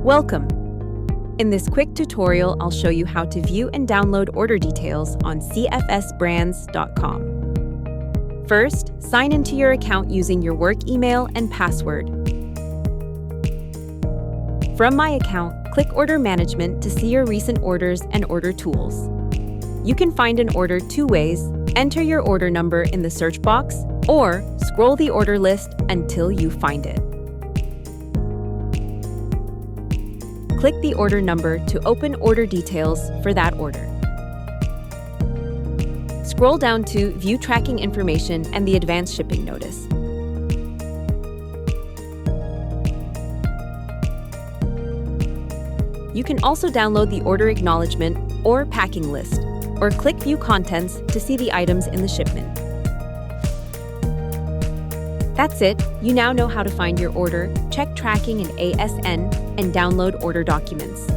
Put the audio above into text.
Welcome! In this quick tutorial, I'll show you how to view and download order details on cfsbrands.com. First, sign into your account using your work email and password. From My Account, click Order Management to see your recent orders and order tools. You can find an order two ways: enter your order number in the search box, or scroll the order list until you find it. Click the order number to open order details for that order. Scroll down to View Tracking Information and the Advanced Shipment Notice. You can also download the order acknowledgement or packing list, or click View Contents to see the items in the shipment. That's it. You now know how to find your order, check tracking in ASN, and download order documents.